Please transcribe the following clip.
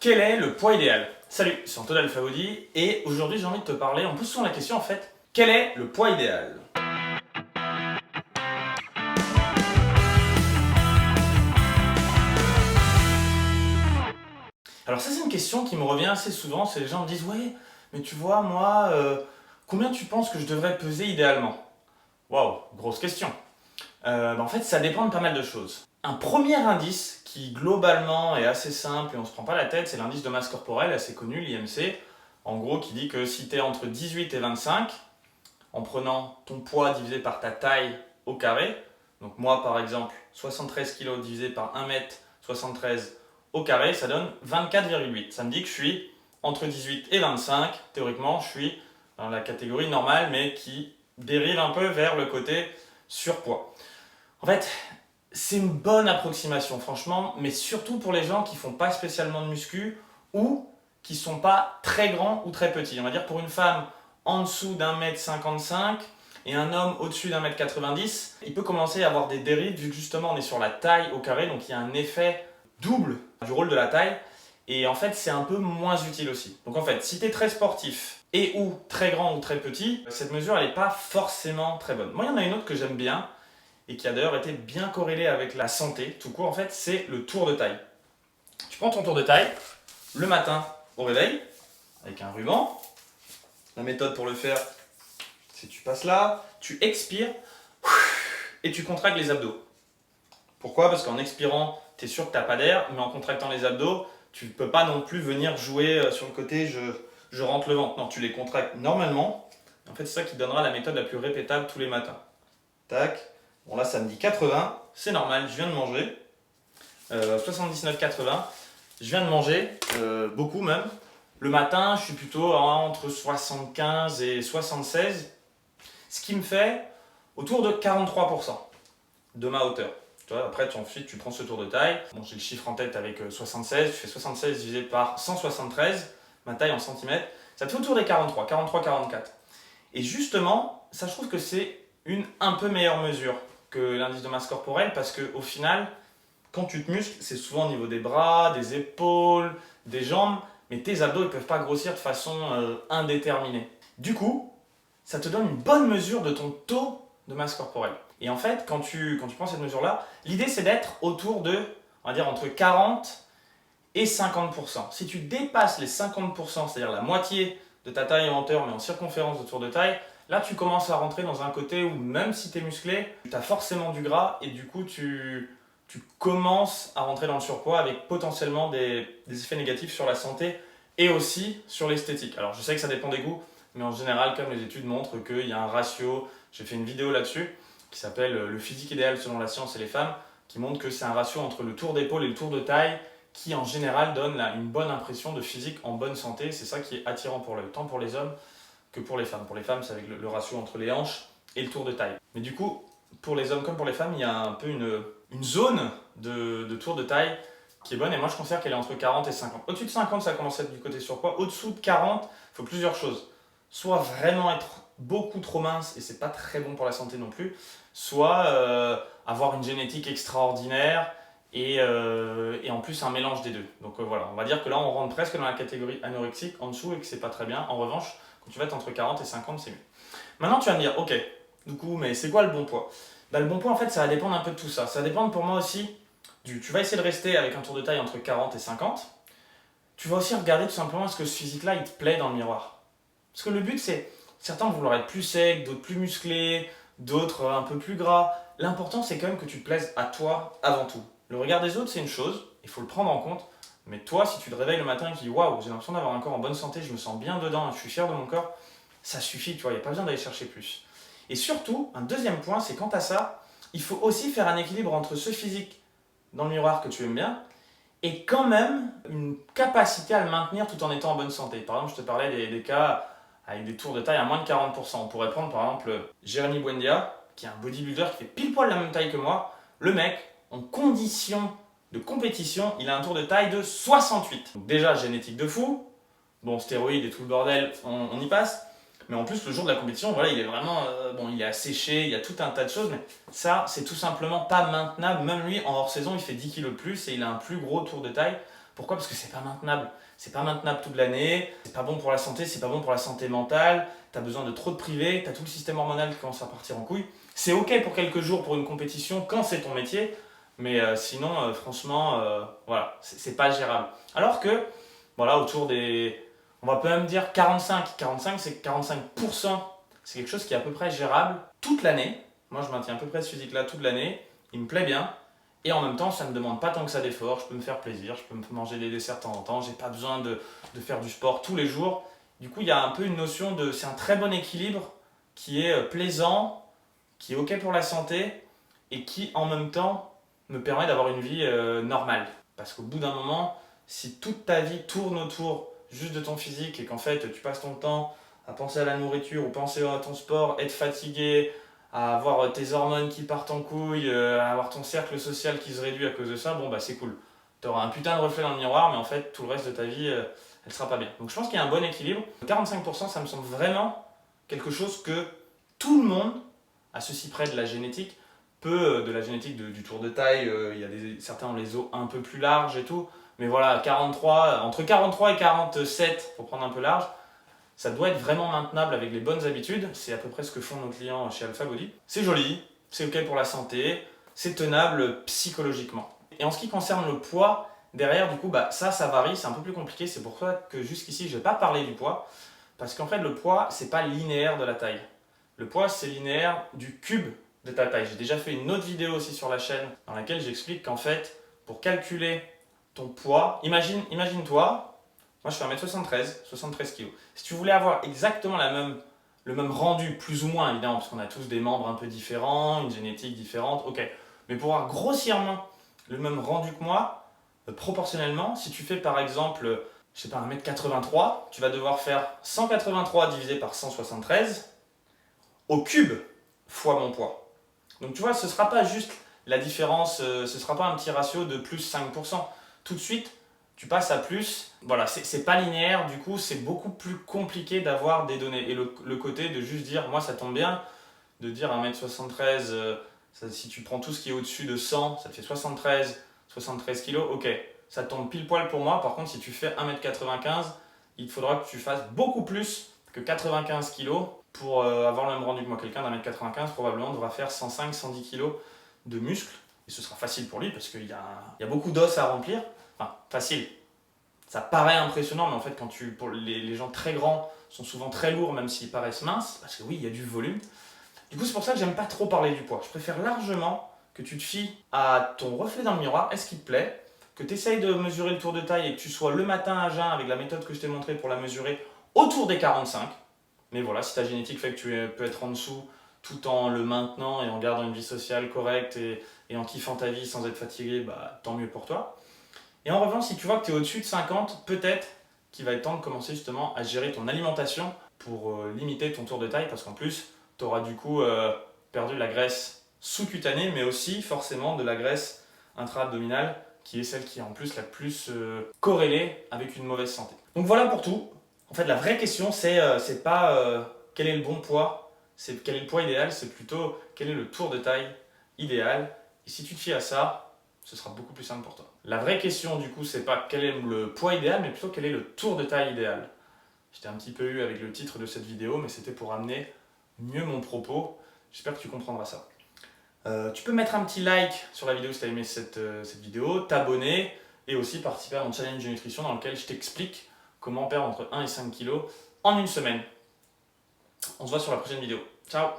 Quel est le poids idéal? Salut, c'est Antoine Alpha Body et aujourd'hui j'ai envie de te parler, on pose souvent la question en fait, quel est le poids idéal? Alors ça c'est une question qui me revient assez souvent, c'est les gens me disent ouais, mais tu vois moi, combien tu penses que je devrais peser idéalement? Waouh, grosse question. En fait ça dépend de pas mal de choses. Un premier indice qui globalement est assez simple et on se prend pas la tête, c'est l'indice de masse corporelle, assez connu, l'IMC, en gros qui dit que si tu es entre 18 et 25, en prenant ton poids divisé par ta taille au carré, donc moi par exemple 73 kg divisé par 1m73 au carré, ça donne 24,8. Ça me dit que je suis entre 18 et 25, théoriquement je suis dans la catégorie normale mais qui dérive un peu vers le côté surpoids. En fait, c'est une bonne approximation franchement, mais surtout pour les gens qui font pas spécialement de muscu ou qui sont pas très grands ou très petits. On va dire pour une femme en dessous d'1m55 et un homme au-dessus d'1m90, il peut commencer à avoir des dérives vu que justement on est sur la taille au carré, donc il y a un effet double du rôle de la taille et en fait c'est un peu moins utile aussi. Donc en fait, si tu es très sportif et ou très grand ou très petit, cette mesure elle n'est pas forcément très bonne. Moi il y en a une autre que j'aime bien et qui a d'ailleurs été bien corrélée avec la santé tout court, en fait c'est le tour de taille. Tu prends ton tour de taille le matin au réveil avec un ruban. La méthode pour le faire, c'est tu passes là, tu expires et tu contractes les abdos. Pourquoi? Parce qu'en expirant, tu es sûr que tu n'as pas d'air, mais en contractant les abdos, tu ne peux pas non plus venir jouer sur le côté je rentre le ventre. Non, tu les contractes normalement. En fait, c'est ça qui donnera la méthode la plus répétable tous les matins. Tac. Bon là, ça me dit 80. C'est normal, je viens de manger. 79,80. Je viens de manger, beaucoup même. Le matin, je suis plutôt entre 75 et 76, ce qui me fait autour de 43% de ma hauteur. Tu vois, après, ensuite, tu prends ce tour de taille. Bon, j'ai le chiffre en tête avec 76. Je fais 76 divisé par 173, ma taille en centimètres. Ça te fait autour des 43, 44. Et justement, ça, je trouve que c'est une un peu meilleure mesure que l'indice de masse corporelle parce qu'au final, quand tu te muscles, c'est souvent au niveau des bras, des épaules, des jambes, mais tes abdos ne peuvent pas grossir de façon indéterminée. Du coup, ça te donne une bonne mesure de ton taux de masse corporelle. Et en fait, quand tu prends cette mesure-là, l'idée c'est d'être autour de, on va dire, entre 40 et 50%. Si tu dépasses les 50%, c'est-à-dire la moitié de ta taille en hauteur, mais en circonférence de tour de taille, là tu commences à rentrer dans un côté où même si tu es musclé, tu as forcément du gras et du coup tu commences à rentrer dans le surpoids avec potentiellement des effets négatifs sur la santé et aussi sur l'esthétique. Alors je sais que ça dépend des goûts, mais en général, comme les études montrent qu'il y a un ratio, j'ai fait une vidéo là-dessus qui s'appelle le physique idéal selon la science et les femmes, qui montre que c'est un ratio entre le tour d'épaule et le tour de taille qui en général donne une bonne impression de physique en bonne santé. C'est ça qui est attirant pour l'œil, tant pour les hommes que pour les femmes. Pour les femmes, c'est avec le ratio entre les hanches et le tour de taille. Mais du coup, pour les hommes comme pour les femmes, il y a un peu une zone de tour de taille qui est bonne et moi je considère qu'elle est entre 40 et 50. Au-dessus de 50, ça commence à être du côté surpoids. Au-dessous de 40, il faut plusieurs choses. Soit vraiment être beaucoup trop mince et c'est pas très bon pour la santé non plus, soit avoir une génétique extraordinaire et en plus un mélange des deux. Donc voilà, on va dire que là on rentre presque dans la catégorie anorexique en dessous et que c'est pas très bien. En revanche, quand tu vas être entre 40 et 50, c'est mieux. Maintenant tu vas me dire, ok, du coup, mais c'est quoi le bon poids? Le bon poids en fait ça va dépendre un peu de tout ça. Ça va dépendre pour moi aussi tu vas essayer de rester avec un tour de taille entre 40 et 50. Tu vas aussi regarder tout simplement est-ce que ce physique-là il te plaît dans le miroir. Parce que le but c'est, certains vont vouloir être plus secs, d'autres plus musclés, d'autres un peu plus gras. L'important c'est quand même que tu te plaises à toi avant tout. Le regard des autres c'est une chose, il faut le prendre en compte. Mais toi si tu te réveilles le matin et que tu dis waouh, j'ai l'impression d'avoir un corps en bonne santé, je me sens bien dedans, je suis fier de mon corps, ça suffit, tu vois, il n'y a pas besoin d'aller chercher plus. Et surtout, un deuxième point, c'est quant à ça, il faut aussi faire un équilibre entre ce physique dans le miroir que tu aimes bien et quand même une capacité à le maintenir tout en étant en bonne santé. Par exemple, je te parlais des cas avec des tours de taille à moins de 40%. On pourrait prendre par exemple Jérémy Buendia, qui est un bodybuilder qui fait pile poil la même taille que moi. Le mec, en condition de compétition, il a un tour de taille de 68. Donc déjà, génétique de fou. Bon, stéroïdes et tout le bordel, on y passe. Mais en plus, le jour de la compétition, voilà, il est vraiment, il est asséché, il y a tout un tas de choses, mais ça, c'est tout simplement pas maintenable. Même lui, en hors saison, il fait 10 kg de plus et il a un plus gros tour de taille. Pourquoi? Parce que c'est pas maintenable. C'est pas maintenable toute l'année, c'est pas bon pour la santé, c'est pas bon pour la santé mentale, tu as besoin de trop de privé, tu as tout le système hormonal qui commence à partir en couille. C'est ok pour quelques jours pour une compétition quand c'est ton métier, mais sinon, franchement, voilà, c'est pas gérable. Alors que, voilà, autour des, on va peut même dire 45, 45 c'est 45%, c'est quelque chose qui est à peu près gérable toute l'année. Moi, je maintiens à peu près ce physique-là toute l'année, il me plaît bien. Et en même temps, ça ne me demande pas tant que ça d'effort, je peux me faire plaisir, je peux me manger des desserts de temps en temps, j'ai pas besoin de faire du sport tous les jours. Du coup, il y a un peu une notion de, c'est un très bon équilibre qui est plaisant, qui est ok pour la santé et qui en même temps me permet d'avoir une vie normale. Parce qu'au bout d'un moment, si toute ta vie tourne autour juste de ton physique et qu'en fait tu passes ton temps à penser à la nourriture ou penser à ton sport, être fatigué, à avoir tes hormones qui partent en couille, à avoir ton cercle social qui se réduit à cause de ça, bon bah c'est cool. Tu auras un putain de reflet dans le miroir, mais en fait tout le reste de ta vie, elle sera pas bien. Donc je pense qu'il y a un bon équilibre. 45%, ça me semble vraiment quelque chose que tout le monde, à ceci près de la génétique, peut, de la génétique du tour de taille, il y a certains ont les os un peu plus larges et tout, mais voilà, 43, entre 43 et 47, pour prendre un peu large, ça doit être vraiment maintenable avec les bonnes habitudes. C'est à peu près ce que font nos clients chez Alpha Body. C'est joli, c'est ok pour la santé, c'est tenable psychologiquement. Et en ce qui concerne le poids, derrière, du coup, bah, ça varie, c'est un peu plus compliqué. C'est pour ça que jusqu'ici, je ne vais pas parler du poids. Parce qu'en fait, le poids, c'est pas linéaire de la taille. Le poids, c'est linéaire du cube de ta taille. J'ai déjà fait une autre vidéo aussi sur la chaîne dans laquelle j'explique qu'en fait, pour calculer ton poids, imagine-toi, moi je fais 1m73, 73 kg. Si tu voulais avoir exactement le même rendu, plus ou moins évidemment, parce qu'on a tous des membres un peu différents, une génétique différente, ok. Mais pour avoir grossièrement le même rendu que moi, proportionnellement, si tu fais par exemple, je sais pas, 1m83, tu vas devoir faire 183 divisé par 173 au cube fois mon poids. Donc tu vois, ce ne sera pas juste la différence, ce ne sera pas un petit ratio de plus 5%. Tout de suite, tu passes à plus. Voilà, c'est pas linéaire, du coup, c'est beaucoup plus compliqué d'avoir des données. Et le côté de juste dire, moi ça tombe bien, de dire 1m73, si tu prends tout ce qui est au-dessus de 100, ça te fait 73 kg, ok, ça tombe pile poil pour moi. Par contre, si tu fais 1m95, il te faudra que tu fasses beaucoup plus que 95 kg pour avoir le même rendu que moi. Quelqu'un d'1m95 probablement devra faire 105-110 kg de muscles. Et ce sera facile pour lui parce qu'il y a beaucoup d'os à remplir. Enfin, facile. Ça paraît impressionnant, mais en fait, pour les gens très grands sont souvent très lourds, même s'ils paraissent minces, parce que oui, il y a du volume. Du coup, c'est pour ça que j'aime pas trop parler du poids. Je préfère largement que tu te fies à ton reflet dans le miroir, est-ce qu'il te plaît, que tu essayes de mesurer le tour de taille et que tu sois le matin à jeun avec la méthode que je t'ai montrée pour la mesurer autour des 45. Mais voilà, si ta génétique fait que tu peux être en dessous tout en le maintenant et en gardant une vie sociale correcte et en kiffant ta vie sans être fatigué, bah, tant mieux pour toi. Et en revanche, si tu vois que tu es au-dessus de 50, peut-être qu'il va être temps de commencer justement à gérer ton alimentation pour limiter ton tour de taille parce qu'en plus, tu auras du coup perdu la graisse sous-cutanée, mais aussi forcément de la graisse intra-abdominale qui est celle qui est en plus la plus corrélée avec une mauvaise santé. Donc voilà pour tout. En fait, la vraie question, c'est pas quel est le bon poids, c'est quel est le poids idéal, c'est plutôt quel est le tour de taille idéal. Et si tu te fies à ça, ce sera beaucoup plus simple pour toi. La vraie question, du coup, c'est pas quel est le poids idéal, mais plutôt quel est le tour de taille idéal. J'étais un petit peu eu avec le titre de cette vidéo, mais c'était pour amener mieux mon propos. J'espère que tu comprendras ça. Tu peux mettre un petit like sur la vidéo si tu as aimé cette vidéo, t'abonner et aussi participer à mon challenge de nutrition dans lequel je t'explique comment perdre entre 1 et 5 kg en une semaine. On se voit sur la prochaine vidéo. Ciao!